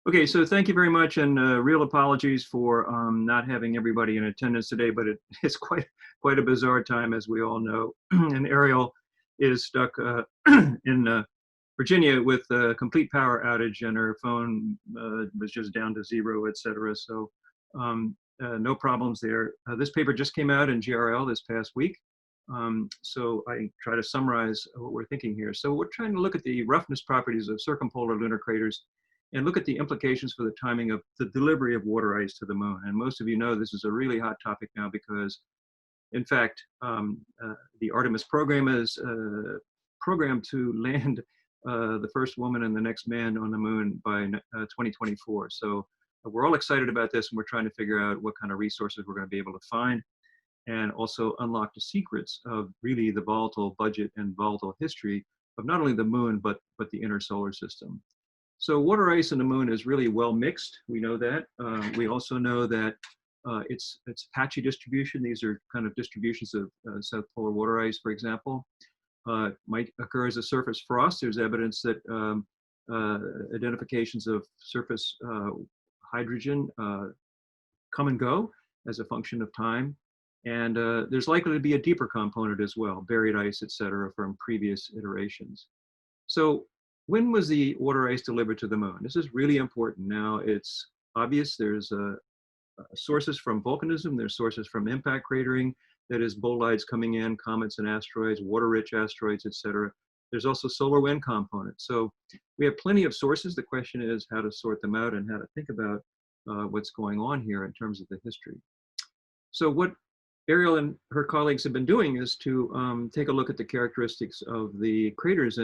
Okay, so thank you very much, and real apologies for not having everybody in attendance today, but it's quite a bizarre time, as we all know. And Ariel is stuck in Virginia with a complete power outage, and her phone was just down to zero, etc. So no problems there. This paper just came out in GRL this past week. So I try to summarize what we're thinking here. So we're trying to look at the roughness properties of circumpolar lunar craters and look at the implications for the timing of the delivery of water ice to the moon. And most of you know this is a really hot topic now because, in fact, the Artemis program is programmed to land the first woman and the next man on the moon by 2024. So we're all excited about this, and we're trying to figure out what kind of resources we're going to be able to find, and also unlock the secrets of really the volatile budget and volatile history of not only the moon, but the inner solar system. So water ice on the moon is really well mixed. We know that. We also know that it's patchy distribution. These are kind of distributions of south polar water ice, for example. Might occur as a surface frost. There's evidence that identifications of surface hydrogen come and go as a function of time. And there's likely to be a deeper component as well, buried ice, et cetera, from previous iterations. So when was the water ice delivered to the moon? This is really important. Now, it's obvious there's sources from volcanism, there's sources from impact cratering, that is bolides coming in, comets and asteroids, water-rich asteroids, et cetera. There's also solar wind components. So we have plenty of sources. The question is how to sort them out and how to think about what's going on here in terms of the history. So what Ariel and her colleagues have been doing is to take a look at the characteristics of the craters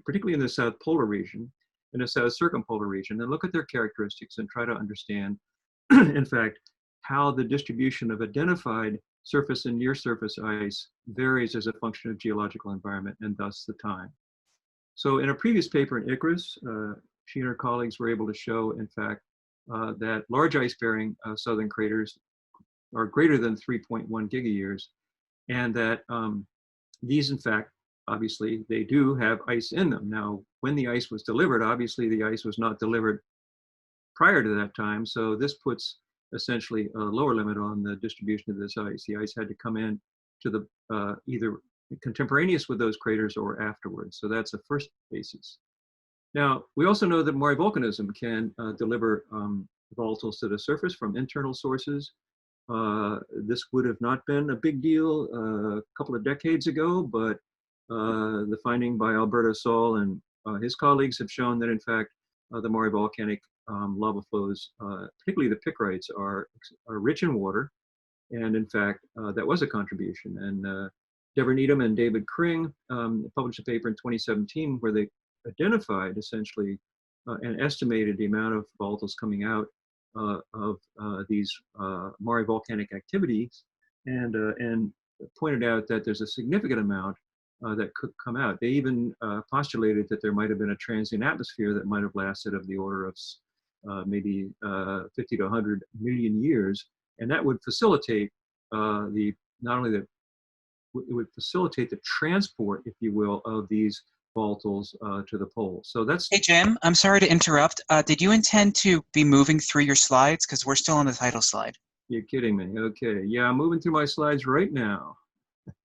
particularly in the south polar region, in the south circumpolar region, and look at their characteristics and try to understand, in fact, how the distribution of identified surface and near surface ice varies as a function of geological environment and thus the time. So in a previous paper in Icarus, she and her colleagues were able to show, in fact, that large ice-bearing southern craters are greater than 3.1 gigayears, and that these, in fact, obviously, they do have ice in them. Now, when the ice was delivered, obviously the ice was not delivered prior to that time, so this puts essentially a lower limit on the distribution of this ice. The ice had to come in to the either contemporaneous with those craters or afterwards. So that's the first basis. Now, we also know that Mare volcanism can deliver volatiles to the surface from internal sources. This would have not been a big deal a couple of decades ago, but the finding by Alberto Sol and his colleagues have shown that, in fact, the Mare volcanic lava flows, particularly the picrites, are rich in water. And in fact, that was a contribution. And Deborah Needham and David Kring published a paper in 2017 where they identified essentially and estimated the amount of volatiles coming out of these Mare volcanic activities, and pointed out that there's a significant amount that could come out. They even postulated that there might have been a transient atmosphere that might have lasted of the order of maybe 50 to 100 million years, and that would facilitate it would facilitate the transport, if you will, of these volatiles to the pole. So that's. Hey, Jim, I'm sorry to interrupt. Did you intend to be moving through your slides? Because we're still on the title slide. You're kidding me. Okay. Yeah, I'm moving through my slides right now.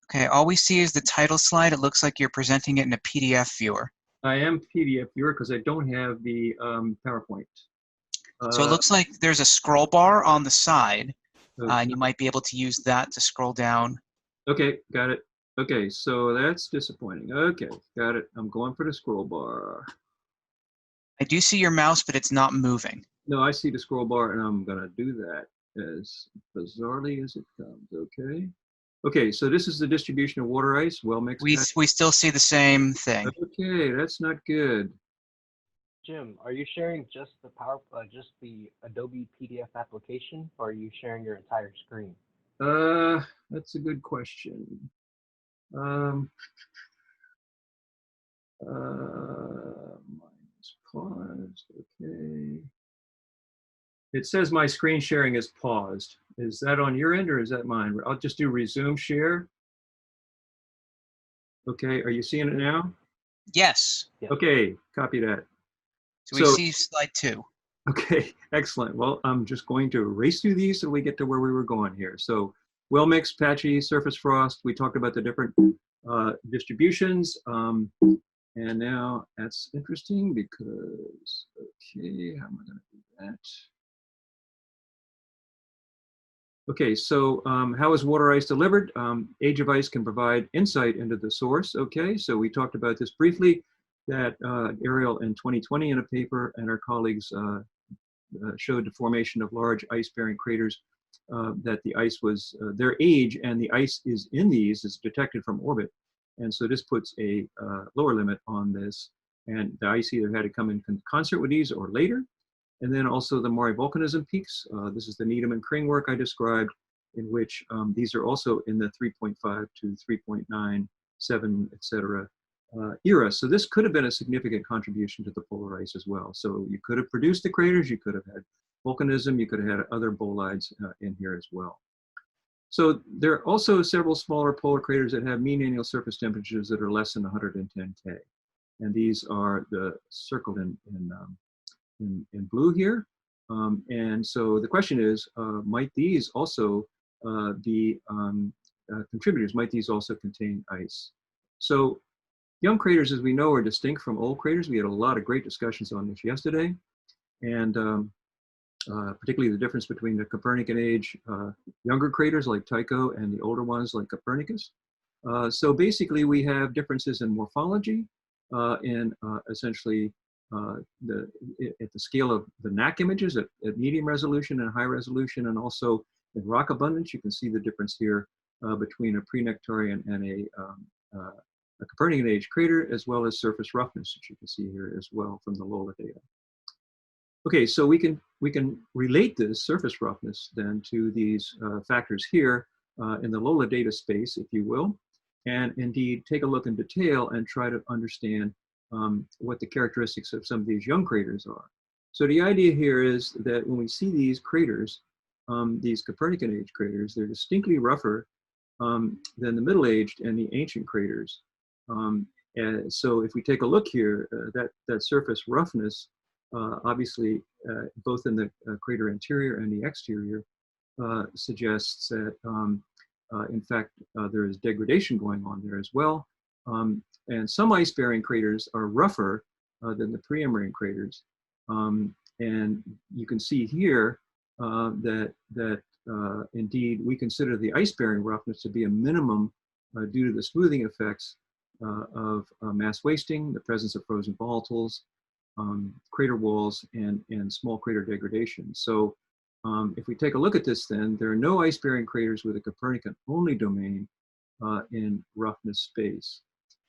Okay, all we see is the title slide. It looks like you're presenting it in a PDF viewer. I am PDF viewer because I don't have the PowerPoint. So it looks like there's a scroll bar on the side, Okay. and you might be able to use that to scroll down. Okay, got it. Okay, so that's disappointing. Okay, got it. I'm going for the scroll bar. I do see your mouse, but it's not moving. No, I see the scroll bar, and I'm going to do that as bizarrely as it comes. Okay. Okay, so this is the distribution of water ice, well mixed. We still see the same thing. Okay, that's not good. Jim, are you sharing just the Adobe PDF application, or are you sharing your entire screen? That's a good question. Mine's paused. Okay. It says my screen sharing is paused. Is that on your end or is that mine? I'll just do resume share. Okay, are you seeing it now? Yes. Okay, copy that. So we see slide 2. Okay, excellent. Well, I'm just going to race through these so we get to where we were going here. So well mixed, patchy, surface frost. We talked about the different distributions. And now that's interesting because, okay, how am I going to do that? Okay, so how is water ice delivered? Age of Ice can provide insight into the source. Okay, so we talked about this briefly, that Ariel in 2020 in a paper and our colleagues showed the formation of large ice-bearing craters, that the ice was, their age and the ice is in these is detected from orbit. And so this puts a lower limit on this. And the ice either had to come in concert with these or later. And then also the Mare volcanism peaks. This is the Needham and Kring work I described, in which these are also in the 3.5 to 3.97, et cetera, era. So this could have been a significant contribution to the polar ice as well. So you could have produced the craters, you could have had volcanism, you could have had other bolides in here as well. So there are also several smaller polar craters that have mean annual surface temperatures that are less than 110 K. And these are circled in blue here. And so the question is, might these also be contributors? Might these also contain ice? So young craters, as we know, are distinct from old craters. We had a lot of great discussions on this yesterday. And particularly the difference between the Copernican age younger craters like Tycho and the older ones like Copernicus. So basically we have differences in morphology and essentially at the scale of the NAC images at medium resolution and high resolution, and also in rock abundance. You can see the difference here between a pre-Nectarian and a Copernican age crater, as well as surface roughness, which you can see here as well from the LOLA data. Okay, so we can relate this surface roughness then to these factors here in the LOLA data space, if you will, and indeed take a look in detail and try to understand what the characteristics of some of these young craters are. So the idea here is that when we see these craters, these Copernican age craters, they're distinctly rougher than the middle-aged and the ancient craters. And so if we take a look here, that surface roughness, obviously, both in the crater interior and the exterior, suggests that, in fact, there is degradation going on there as well. And some ice-bearing craters are rougher than the Preambrian craters. And you can see here that indeed we consider the ice-bearing roughness to be a minimum due to the smoothing effects of mass wasting, the presence of frozen volatiles, crater walls, and small crater degradation. So if we take a look at this then, there are no ice-bearing craters with a Copernican-only domain in roughness space.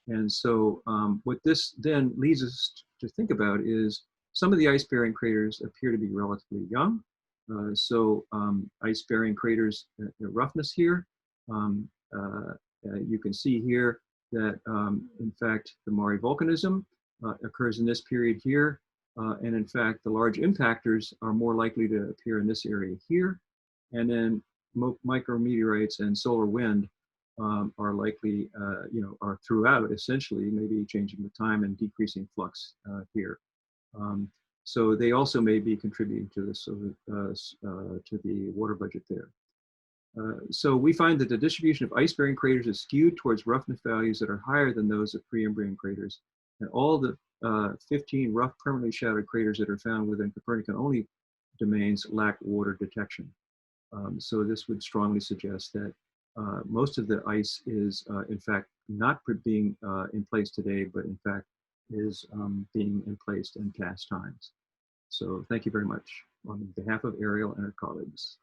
And so what this then leads us to think about is some of the ice-bearing craters appear to be relatively young. So ice-bearing craters, roughness here. You can see here that, in fact, the Mare volcanism occurs in this period here. And in fact, the large impactors are more likely to appear in this area here. And then micrometeorites and solar wind are likely, are throughout, essentially, maybe changing with time and decreasing flux here. So they also may be contributing to this, to the water budget there. So we find that the distribution of ice-bearing craters is skewed towards roughness values that are higher than those of Preambrian craters. And all the 15 rough permanently shadowed craters that are found within Copernican-only domains lack water detection. So this would strongly suggest that most of the ice is, in fact, not being in place today, but in fact is being in place in past times. So thank you very much on behalf of Ariel and her colleagues.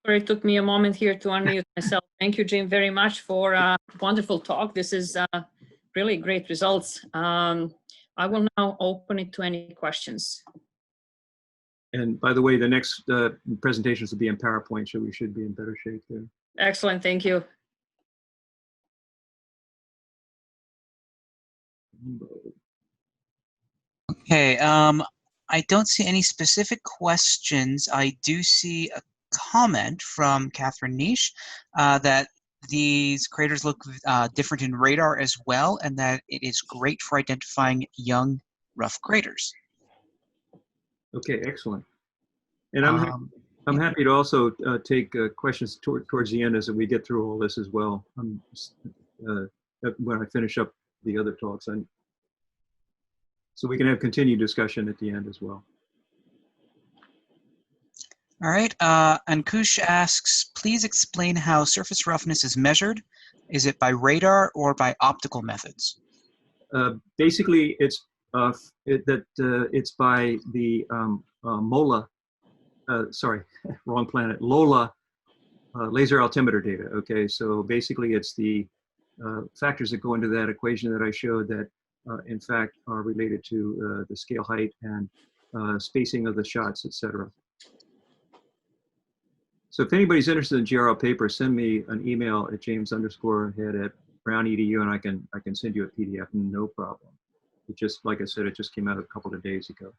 Sorry, it took me a moment here to unmute myself. Thank you, Jim, very much for a wonderful talk. This is really great results. I will now open it to any questions. And by the way, the next presentations will be in PowerPoint, so we should be in better shape there. Excellent, thank you. Okay, I don't see any specific questions. I do see a comment from Catherine Niche that these craters look different in radar as well, and that it is great for identifying young rough craters. Okay, excellent. And Um, I'm happy to also take questions towards the end as we get through all this as well. When I finish up the other talks, so we can have continued discussion at the end as well. All right, Ankush asks, please explain how surface roughness is measured. Is it by radar or by optical methods? Basically, it's it's by the MOLA, sorry, wrong planet, LOLA laser altimeter data. Okay, so basically it's the factors that go into that equation that I showed that in fact are related to the scale height and spacing of the shots, etc. So if anybody's interested in GRL paper, send me an email at james_head@brown.edu, and I can send you a PDF, no problem. It just, like I said, it just came out a couple of days ago.